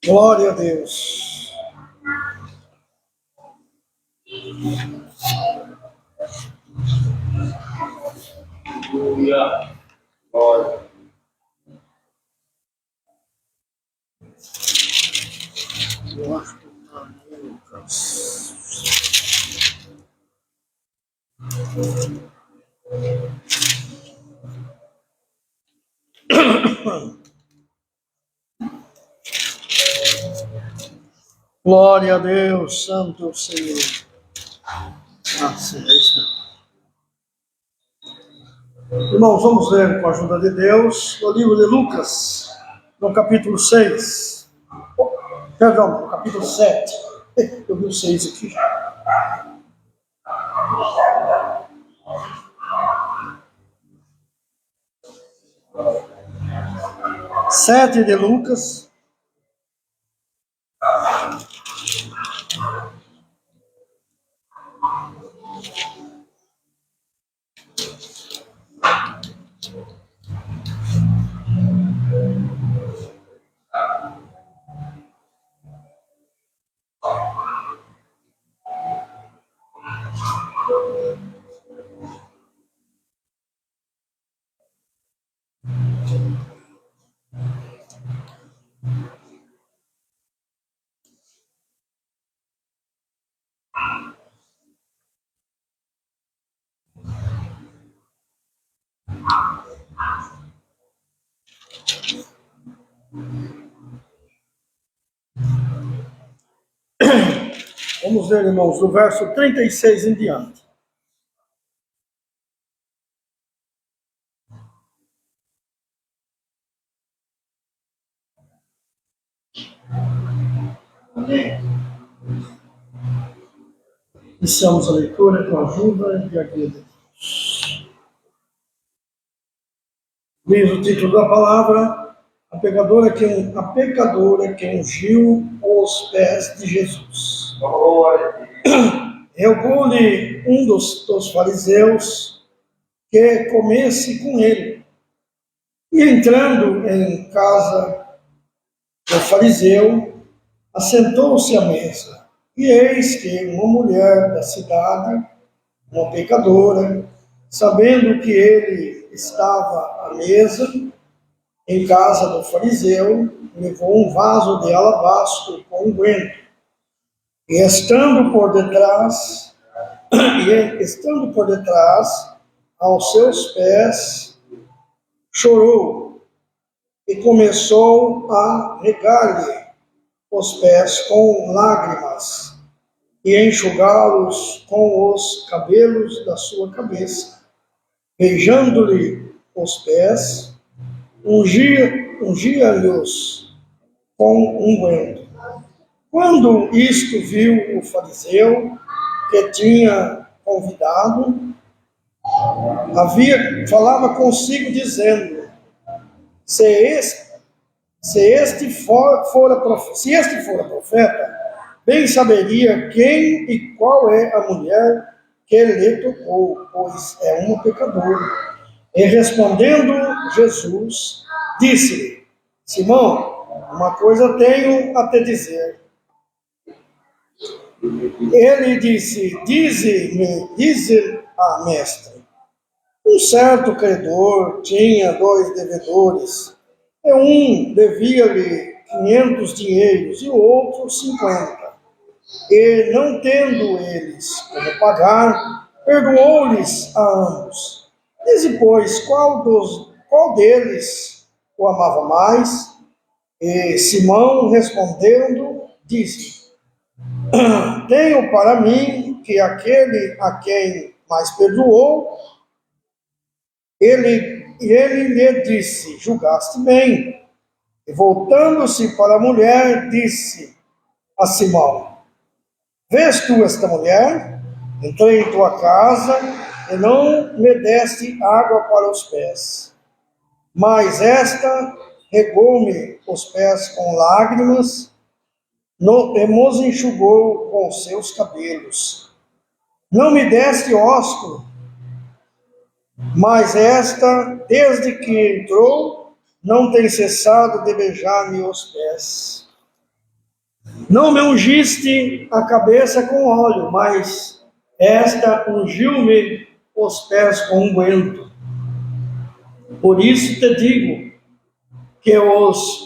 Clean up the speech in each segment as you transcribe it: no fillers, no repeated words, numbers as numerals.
Glória a Deus. Aleluia. Glória. Eu acho que está em Lucas. Glória a Deus, Santo é o Senhor. Sim, é isso mesmo. Irmãos, vamos ler com a ajuda de Deus o livro de Lucas, no capítulo 6. Perdão, no capítulo 7. Eu vi o 6 aqui. 7 de Lucas. Vamos ler, irmãos, do verso 36 em diante. Iniciamos a leitura com a ajuda e a guia de Deus. Diz o título da palavra: a pecadora que ungiu os pés de Jesus. Rogou-lhe um dos fariseus que comesse com ele. E entrando em casa do fariseu, assentou-se à mesa. E eis que uma mulher da cidade, uma pecadora, sabendo que ele estava à mesa em casa do fariseu, levou um vaso de alabastro com unguento, e estando por detrás, aos seus pés, chorou e começou a regar-lhe os pés com lágrimas e enxugá-los com os cabelos da sua cabeça. Beijando-lhe os pés, ungia-lhes com unguento. Quando isto viu o fariseu que tinha convidado, falava consigo dizendo: se este fora profeta, bem saberia quem e qual é a mulher que lhe tocou, pois é uma pecadora. E respondendo Jesus, disse-lhe: Simão, uma coisa tenho a te dizer. Ele disse: dize a mestre. Um certo credor tinha 2 devedores, e um devia-lhe 500 dinheiros e o outro 50. E, não tendo eles como pagar, perdoou-lhes a ambos. Dize, pois, qual deles o amava mais? E Simão, respondendo, disse: tenho para mim que aquele a quem mais perdoou, ele lhe disse: julgaste bem. E voltando-se para a mulher, disse a Simão: vês tu esta mulher? Entrei em tua casa e não me deste água para os pés, mas esta regou-me os pés com lágrimas e nos enxugou com seus cabelos. Não me deste ósculo, mas esta, desde que entrou, não tem cessado de beijar-me os pés. Não me ungiste a cabeça com óleo, mas esta ungiu-me os pés com unguento. Por isso te digo que os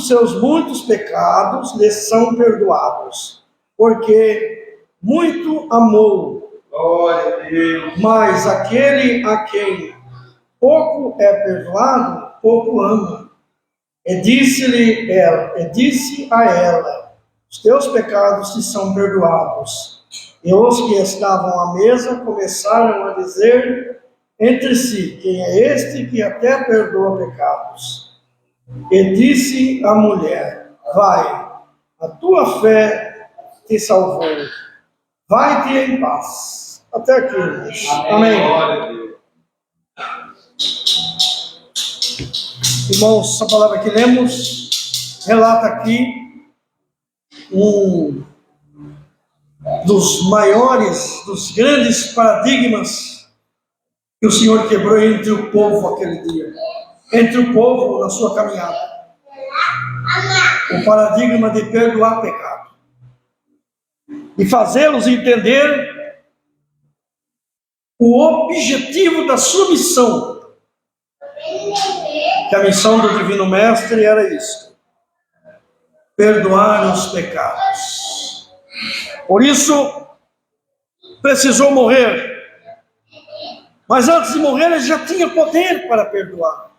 seus muitos pecados lhes são perdoados, porque muito amou. Glória a Deus. Mas aquele a quem pouco é perdoado, pouco ama. E disse a ela: os teus pecados te são perdoados. E os que estavam à mesa começaram a dizer entre si: quem é este que até perdoa pecados? E disse a mulher: vai, a tua fé te salvou. Vai-te em paz. Até aqui, irmãos. Amém. Glória a Deus. Irmãos, essa palavra que lemos relata aqui um dos maiores, dos grandes paradigmas que o Senhor quebrou entre o povo aquele dia. Entre o povo na sua caminhada. O paradigma de perdoar pecado. E fazê-los entender o objetivo da sua missão. Que a missão do Divino Mestre era isso: perdoar os pecados. Por isso, precisou morrer. Mas antes de morrer, ele já tinha poder para perdoar.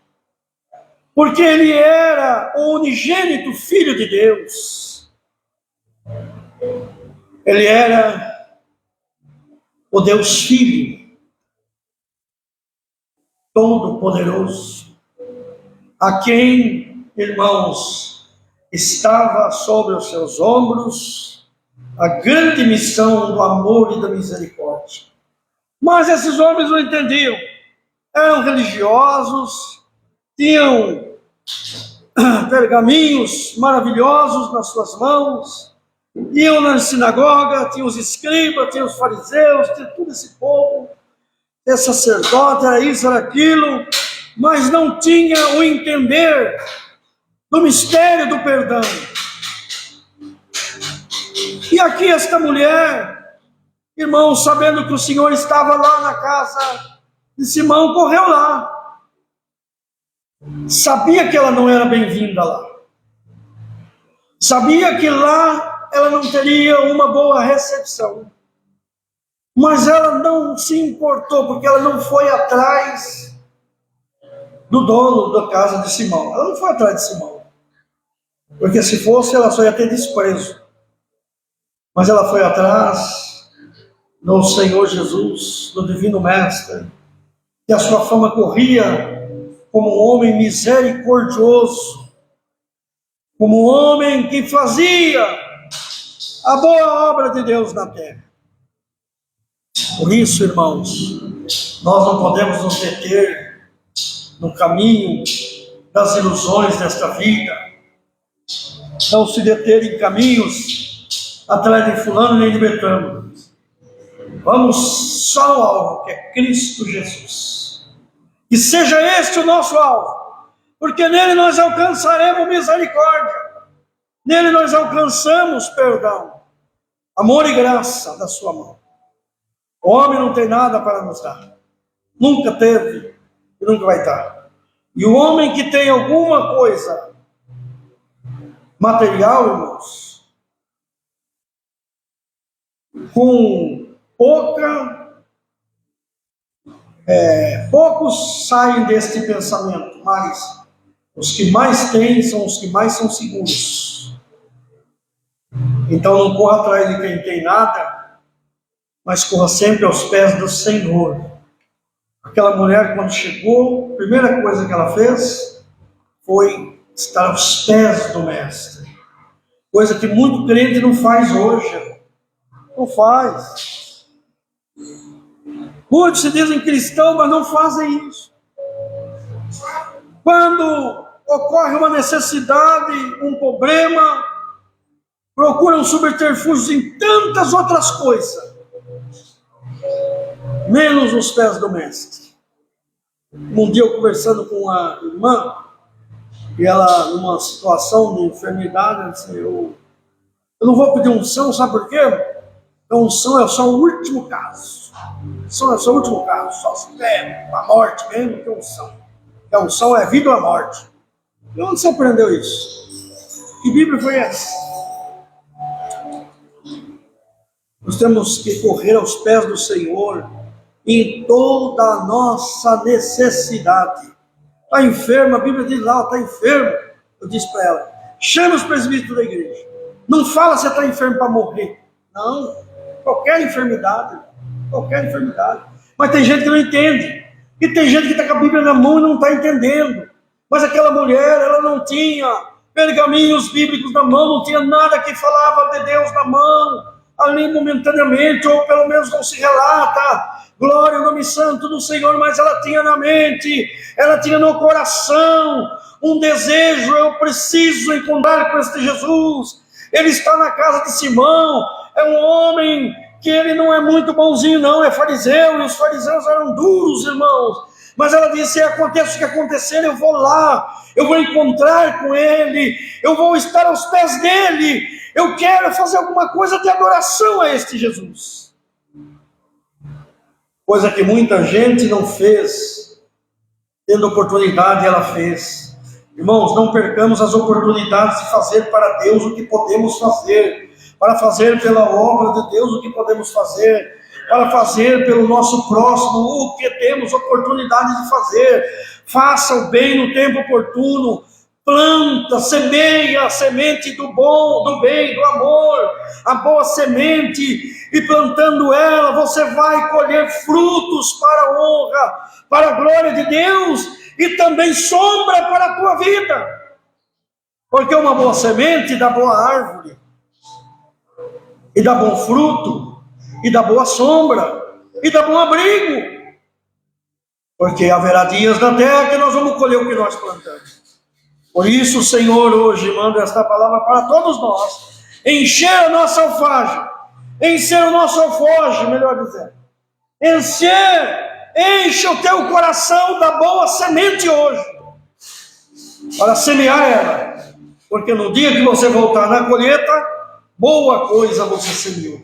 Porque ele era o unigênito Filho de Deus. Ele era o Deus Filho, Todo-Poderoso, a quem, irmãos, estava sobre os seus ombros a grande missão do amor e da misericórdia. Mas esses homens não entendiam. Eram religiosos, tinham pergaminhos maravilhosos nas suas mãos, iam na sinagoga, tinham os escribas, tinham os fariseus, tinha todo esse povo, tinha sacerdote, era isso, era aquilo, mas não tinha o entender do mistério do perdão. E aqui esta mulher, irmão, sabendo que o Senhor estava lá na casa de Simão, correu lá. Sabia que ela não era bem-vinda lá. Sabia que lá ela não teria uma boa recepção. Mas ela não se importou, porque ela não foi atrás do dono da casa de Simão. Ela não foi atrás de Simão. Porque se fosse, ela só ia ter desprezo. Mas ela foi atrás do Senhor Jesus, do Divino Mestre, que a sua fama corria como um homem misericordioso, como um homem que fazia a boa obra de Deus na terra. Por isso, irmãos, nós não podemos nos deter no caminho das ilusões desta vida, não se deter em caminhos atrás de fulano nem de Betano. Vamos só ao alvo, que é Cristo Jesus. Que seja este o nosso alvo, porque nele nós alcançaremos misericórdia, nele nós alcançamos perdão, amor e graça da sua mão. O homem não tem nada para nos dar, nunca teve e nunca vai dar. E o homem que tem alguma coisa material, irmãos, com poucos saem deste pensamento, mas os que mais têm são os que mais são seguros. Então não corra atrás de quem tem nada, mas corra sempre aos pés do Senhor. Aquela mulher, quando chegou, a primeira coisa que ela fez foi estar aos pés do Mestre. Coisa que muito crente não faz hoje. Não faz. Muitos se dizem cristãos, mas não fazem isso. Quando ocorre uma necessidade, um problema, procuram subterfúgios em tantas outras coisas, menos os pés do Mestre. Um dia eu conversando com uma irmã, E ela, numa situação de enfermidade, ela disse, eu não vou pedir unção, sabe por quê? A unção é só o último caso. Unção é só o último caso, só se der a morte mesmo que unção. A unção é vida ou a morte. E onde você aprendeu isso? Que Bíblia foi essa? Nós temos que correr aos pés do Senhor em toda a nossa necessidade. Está enferma, a Bíblia diz lá, está enfermo. Eu disse para ela, chama os presbíteros da igreja. Não fala se está enfermo para morrer. Não, qualquer enfermidade. Mas tem gente que não entende. E tem gente que está com a Bíblia na mão e não está entendendo. Mas aquela mulher, ela não tinha pergaminhos bíblicos na mão, não tinha nada que falava de Deus na mão, ali momentaneamente, ou pelo menos não se relata, glória ao nome santo do Senhor, mas ela tinha na mente, ela tinha no coração um desejo, eu preciso encontrar com este Jesus. Ele está na casa de Simão, é um homem que ele não é muito bonzinho não, é fariseu, e os fariseus eram duros, irmãos. Mas ela disse, aconteça o que acontecer, eu vou lá, eu vou encontrar com ele, eu vou estar aos pés dele, eu quero fazer alguma coisa de adoração a este Jesus. Coisa que muita gente não fez, tendo oportunidade ela fez. Irmãos, não percamos as oportunidades de fazer para Deus o que podemos fazer, para fazer pela obra de Deus o que podemos fazer, para fazer pelo nosso próximo o que temos oportunidade de fazer. Faça o bem no tempo oportuno, planta, semeia a semente do bom, do bem, do amor, a boa semente, e plantando ela, você vai colher frutos para a honra, para a glória de Deus, e também sombra para a tua vida, porque uma boa semente dá boa árvore, e dá bom fruto, e dá boa sombra, e dá bom abrigo, porque haverá dias na terra que nós vamos colher o que nós plantamos. Por isso o Senhor hoje manda esta palavra para todos nós, encher a nossa alfagem, encher o nosso alfoge, melhor dizendo, enche o teu coração da boa semente hoje, para semear ela, porque no dia que você voltar na colheita, boa coisa você semeou.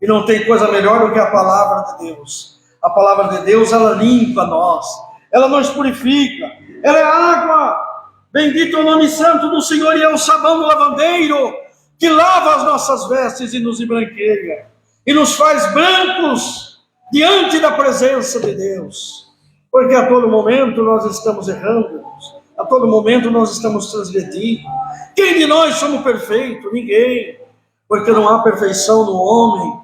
E não tem coisa melhor do que a palavra de Deus. A palavra de Deus, ela limpa nós, ela nos purifica, ela é água. Bendito é o nome santo do Senhor, e é o sabão do lavandeiro, que lava as nossas vestes e nos embranqueia, e nos faz brancos diante da presença de Deus. Porque a todo momento nós estamos errando, a todo momento nós estamos transgredindo. Quem de nós somos perfeitos? Ninguém, porque não há perfeição no homem.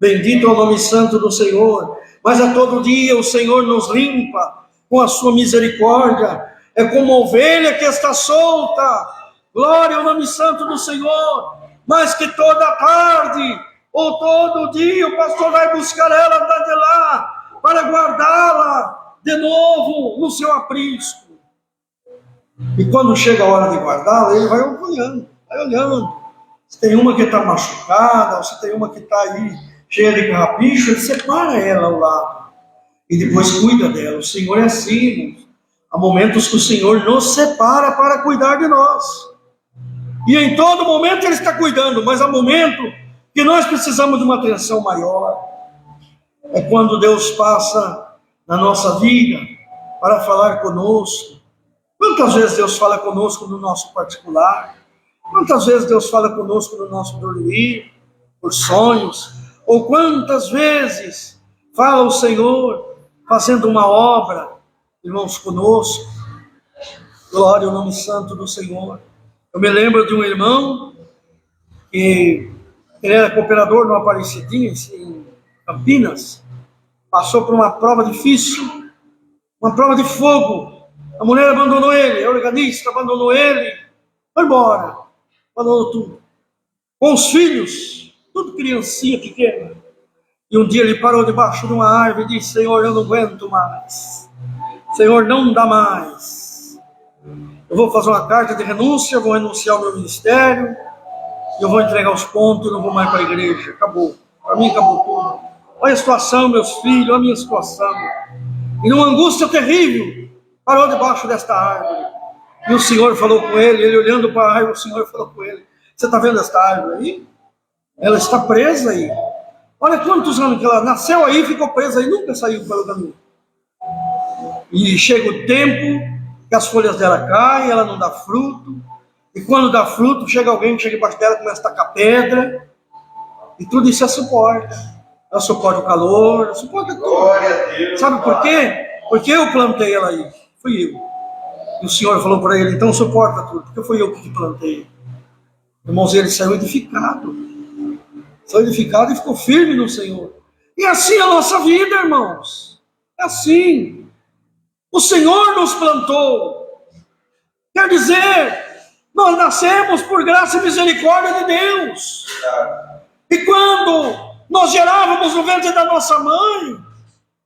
Bendito é o nome santo do Senhor. Mas a todo dia o Senhor nos limpa com a sua misericórdia. É como uma ovelha que está solta. Glória ao nome santo do Senhor. Mas que toda tarde ou todo dia o pastor vai buscar ela de lá para guardá-la de novo no seu aprisco. E quando chega a hora de guardá-la, ele vai olhando. Se tem uma que está machucada, ou se tem uma que está aí cheia de carrapicho, ele separa ela ao lado e depois cuida dela. O Senhor é assim. Há momentos que o Senhor nos separa para cuidar de nós, e em todo momento Ele está cuidando, mas há momento que nós precisamos de uma atenção maior. É quando Deus passa na nossa vida para falar conosco. Quantas vezes Deus fala conosco no nosso particular? Quantas vezes Deus fala conosco no nosso dormir, por sonhos? Ou quantas vezes fala o Senhor fazendo uma obra, irmãos, conosco? Glória ao nome santo do Senhor. Eu me lembro de um irmão que ele era cooperador numa Aparecidinha, em Campinas. Passou por uma prova difícil, uma prova de fogo. A mulher abandonou ele, a organista abandonou ele, foi embora, abandonou tudo. Com os filhos, tudo criancinha pequena. E um dia ele parou debaixo de uma árvore e disse: Senhor, eu não aguento mais. Senhor, não dá mais. Eu vou fazer uma carta de renúncia, vou renunciar ao meu ministério, eu vou entregar os pontos, não vou mais para a igreja. Acabou. Para mim acabou tudo. Olha a situação, meus filhos, a minha situação. E numa angústia terrível, parou debaixo desta árvore. E o Senhor falou com ele olhando para a árvore, o Senhor falou com ele: você está vendo esta árvore aí? Ela está presa aí. Olha quantos anos que ela nasceu aí, ficou presa aí, nunca saiu pelo caminho. E chega o tempo que as folhas dela caem, ela não dá fruto. E quando dá fruto, chega alguém que chega embaixo dela, começa a tacar pedra. E tudo isso ela suporta. Ela suporta o calor, ela suporta tudo. Glória a Deus. Sabe por quê? Porque eu plantei ela aí. Fui eu. E o Senhor falou para ele: então suporta tudo, porque fui eu que te plantei. Irmãos, ele saiu edificado. Saiu edificado e ficou firme no Senhor. E assim é a nossa vida, irmãos. É assim. O Senhor nos plantou. Quer dizer, nós nascemos por graça e misericórdia de Deus. E quando nós gerávamos no ventre da nossa mãe,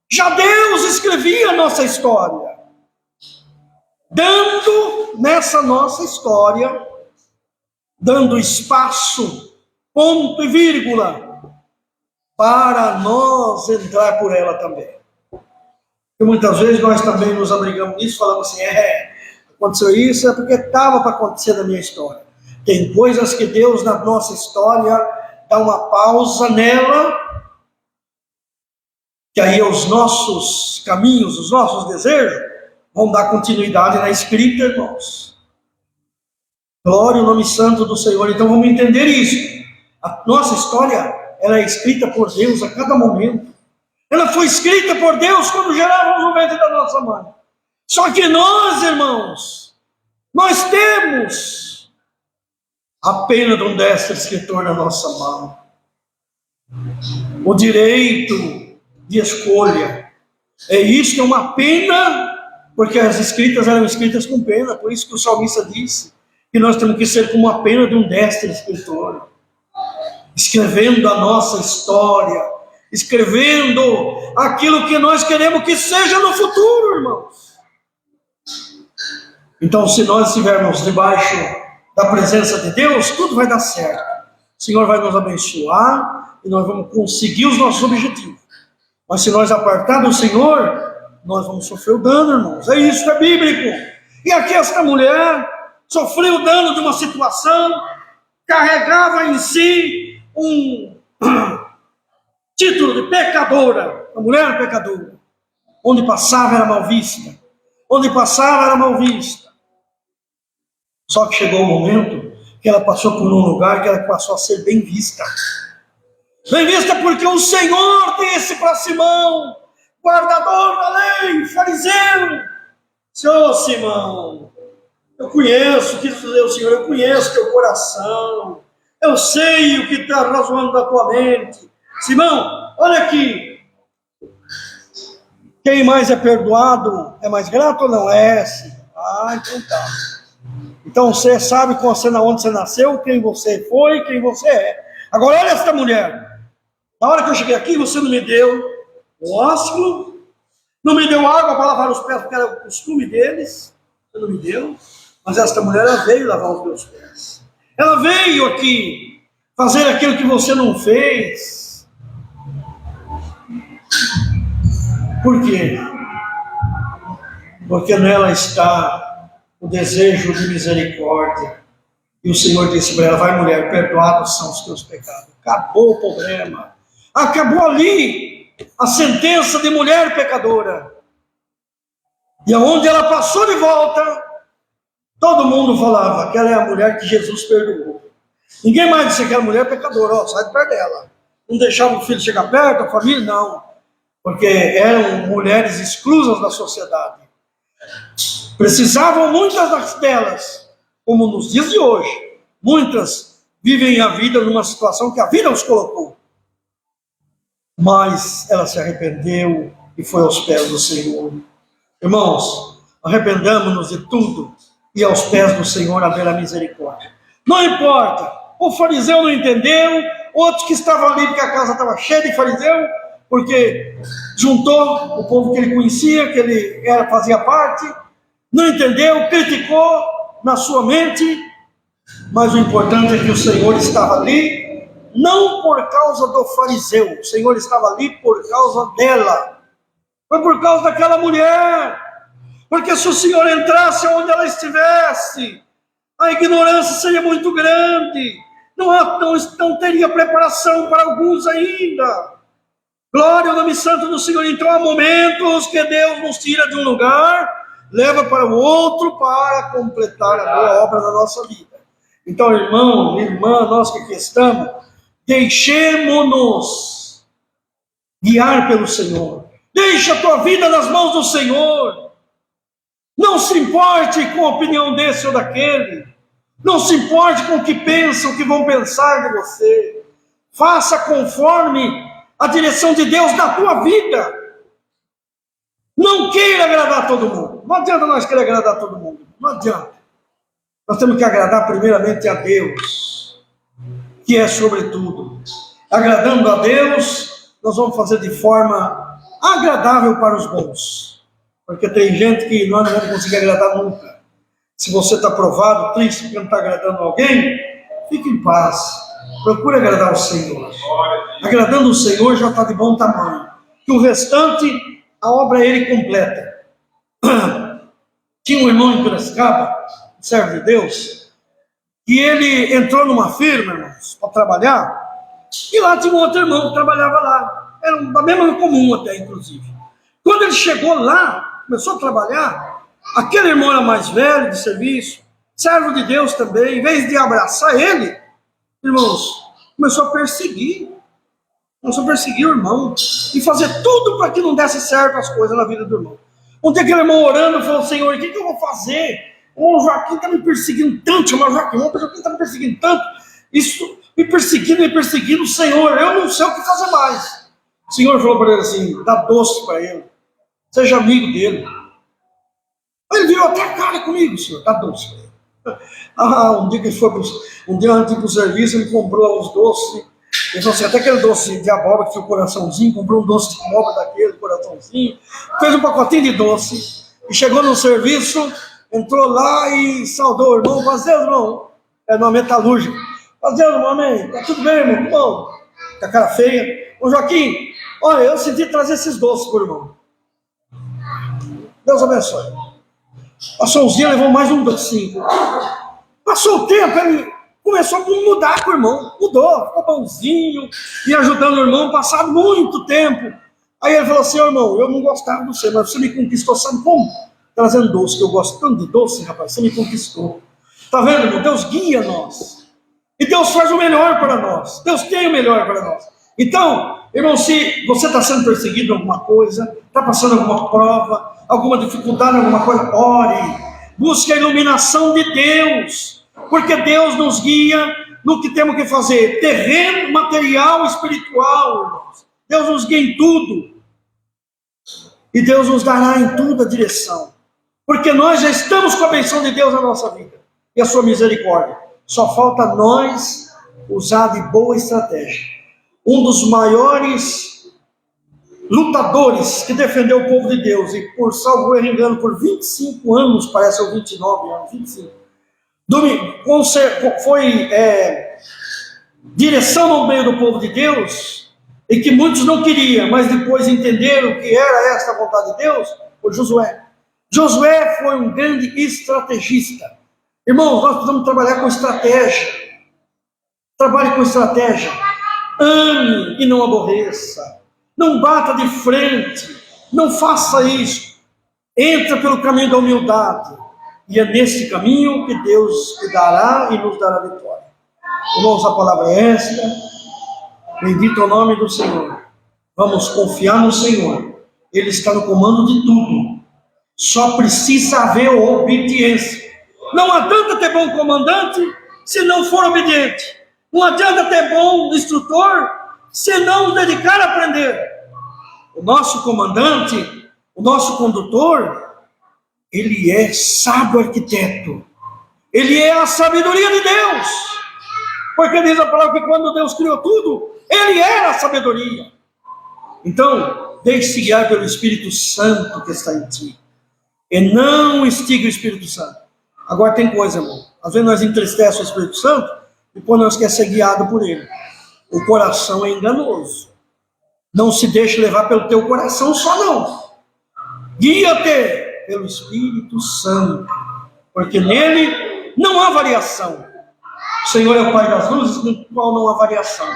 já Deus escrevia a nossa história, dando nessa nossa história, dando espaço, ponto e vírgula, para nós entrar por ela também. E muitas vezes nós também nos abrigamos nisso, falamos assim: aconteceu isso, é porque estava para acontecer na minha história. Tem coisas que Deus na nossa história dá uma pausa nela, que aí os nossos caminhos, os nossos desejos, vão dar continuidade na escrita, irmãos. Glória ao nome santo do Senhor. Então vamos entender isso. A nossa história, ela é escrita por Deus a cada momento. Ela foi escrita por Deus quando gerávamos o ventre da nossa mãe. Só que nós, irmãos, nós temos a pena de um destro escritor na nossa mão. O direito de escolha. É isso que é uma pena, porque as escritas eram escritas com pena. Por isso que o salmista disse que nós temos que ser como a pena de um destro escritor, escrevendo a nossa história, escrevendo aquilo que nós queremos que seja no futuro, irmãos. Então, se nós estivermos debaixo da presença de Deus, tudo vai dar certo. O Senhor vai nos abençoar e nós vamos conseguir os nossos objetivos. Mas se nós apartar do Senhor, nós vamos sofrer o dano, irmãos. É isso que é bíblico. E aqui esta mulher sofreu o dano de uma situação, carregava em si um título de pecadora, uma mulher pecadora. Onde passava era mal vista. Onde passava era mal vista. Só que chegou o momento que ela passou por um lugar que ela passou a ser bem vista. Bem vista porque o Senhor disse para Simão, guardador da lei, fariseu: Senhor Simão, eu conheço, quis dizer o Senhor, eu conheço teu coração, eu sei o que está razoando da tua mente. Simão, olha aqui, quem mais é perdoado é mais grato ou não? É, sim. Ah, então tá. Então você sabe onde você nasceu, quem você foi, quem você é. Agora olha esta mulher. Na hora que eu cheguei aqui, você não me deu ósculo, não me deu água para lavar os pés, porque era o costume deles. Você não me deu. Mas esta mulher, ela veio lavar os meus pés. Ela veio aqui fazer aquilo que você não fez. Por quê? Porque nela está o desejo de misericórdia. E o Senhor disse para ela: vai, mulher, perdoados são os teus pecados. Acabou o problema. Acabou ali a sentença de mulher pecadora. E aonde ela passou de volta, todo mundo falava: aquela é a mulher que Jesus perdoou. Ninguém mais disse que era mulher pecadora. Sai de perto dela. Não deixava o filho chegar perto, a família, não. Porque eram mulheres exclusas da sociedade. Precisavam muitas delas, como nos dias de hoje, muitas vivem a vida numa situação que a vida os colocou. Mas ela se arrependeu e foi aos pés do Senhor. Irmãos, arrependamos-nos de tudo e aos pés do Senhor haver a misericórdia. Não importa, o fariseu não entendeu, outros que estavam ali porque a casa estava cheia de fariseu, porque juntou o povo que ele conhecia, que ele fazia parte, não entendeu, criticou na sua mente, mas o importante é que o Senhor estava ali, não por causa do fariseu, o Senhor estava ali por causa dela, foi por causa daquela mulher. Porque se o Senhor entrasse onde ela estivesse, a ignorância seria muito grande. Não teria preparação para alguns ainda. Glória ao nome santo do Senhor. Então há momentos que Deus nos tira de um lugar, leva para o outro para completar a boa obra da nossa vida. Então, irmão, irmã, nós que aqui estamos, deixemos-nos guiar pelo Senhor. Deixa a tua vida nas mãos do Senhor. Não se importe com a opinião desse ou daquele. Não se importe com o que pensam, o que vão pensar de você. Faça conforme a direção de Deus na tua vida. Não queira agradar todo mundo. Não adianta nós querer agradar todo mundo. Não adianta. Nós temos que agradar primeiramente a Deus, que é sobretudo. Agradando a Deus, nós vamos fazer de forma agradável para os bons. Porque tem gente que nós não vamos conseguir agradar nunca. Se você está provado, triste, porque não está agradando alguém, fique em paz. Procure agradar o Senhor. Agradando o Senhor já está de bom tamanho. Que o restante, a obra Ele completa. Tinha um irmão em Piracicaba, servo de Deus, e ele entrou numa firma, irmãos, para trabalhar, e lá tinha um outro irmão que trabalhava lá. Era da mesma comum até, inclusive. Quando ele chegou lá, começou a trabalhar, aquele irmão era mais velho de serviço, servo de Deus também, em vez de abraçar ele, irmãos, começou a perseguir o irmão, e fazer tudo para que não desse certo as coisas na vida do irmão. Ontem aquele irmão orando, falou: Senhor, o que eu vou fazer? O Joaquim está me perseguindo tanto, chama Joaquim, o Joaquim está me perseguindo tanto, isso, me perseguindo, Senhor, eu não sei o que fazer mais. O Senhor falou para ele assim: dá doce para ele, seja amigo dele. Ele virou até a cara comigo: Senhor, dá doce para ele. Um dia que ele foi, um dia antes para o serviço, ele comprou uns doces. Ele falou assim: até aquele doce de abóbora que tinha o coraçãozinho, comprou um doce de abóbora daquele, coraçãozinho, fez um pacotinho de doce, e chegou no serviço, entrou lá e saudou o irmão: paz Deus, irmão. É uma metalúrgica. Paz Deus, irmão, amém. Tá tudo bem, irmão? Com a cara feia. Ô Joaquim, olha, eu senti trazer esses doces pro irmão. Deus abençoe. Passou uns dias, levou mais um docinho. Passou o tempo, ele começou a mudar com o irmão. Mudou, ficou bonzinho, e ajudando o irmão, passado muito tempo. Aí ele falou assim: ô irmão, eu não gostava de você, mas você me conquistou, sabe como? Trazendo doce, que eu gosto tanto de doce, rapaz, você me conquistou. Tá vendo, irmão? Deus guia nós. E Deus faz o melhor para nós. Deus tem o melhor para nós. Então, irmão, se você está sendo perseguido em alguma coisa, está passando alguma prova, alguma dificuldade, alguma coisa, ore. Busque a iluminação de Deus. Porque Deus nos guia no que temos que fazer. Terreno, material, espiritual, irmãos. Deus nos guia em tudo. E Deus nos dará em tudo a direção. Porque nós já estamos com a bênção de Deus na nossa vida. E a sua misericórdia. Só falta nós usar de boa estratégia. Um dos maiores lutadores que defendeu o povo de Deus, e por salvo engano, por 25 anos, parece, ou 29 anos, 25, foi direção no meio do povo de Deus, e que muitos não queriam, mas depois entenderam que era esta a vontade de Deus, foi Josué. Josué foi um grande estrategista. Irmãos, nós precisamos trabalhar com estratégia. Trabalhe com estratégia. Ame e não aborreça. Não bata de frente. Não faça isso. Entra pelo caminho da humildade. E é nesse caminho que Deus te dará e nos dará vitória. Irmãos, a palavra é esta. Bendito é o nome do Senhor. Vamos confiar no Senhor. Ele está no comando de tudo. Só precisa haver obediência. Não adianta ter bom comandante se não for obediente. Não adianta ter bom instrutor se não dedicar a aprender. O nosso comandante, o nosso condutor, ele é sábio arquiteto. Ele é a sabedoria de Deus. Porque diz a palavra que quando Deus criou tudo, ele era a sabedoria. Então, deixe-se guiar pelo Espírito Santo que está em ti. E não instigue o Espírito Santo. Agora tem coisa, irmão. Às vezes nós entristecemos o Espírito Santo, depois nós queremos ser guiado por ele. O coração é enganoso. Não se deixe levar pelo teu coração só não. Guia-te Pelo Espírito Santo, porque nele não há variação. O Senhor é o Pai das luzes, no qual não há variação.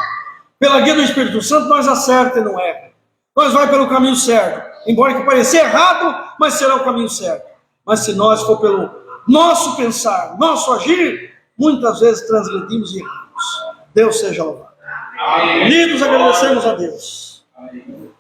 Pela guia do Espírito Santo, nós acerta e não erra. Nós vai pelo caminho certo, embora que pareça errado, mas será o caminho certo. Mas se nós for pelo nosso pensar, nosso agir, muitas vezes transgredimos e erramos. Deus seja louvado. Unidos agradecemos a Deus. Amém.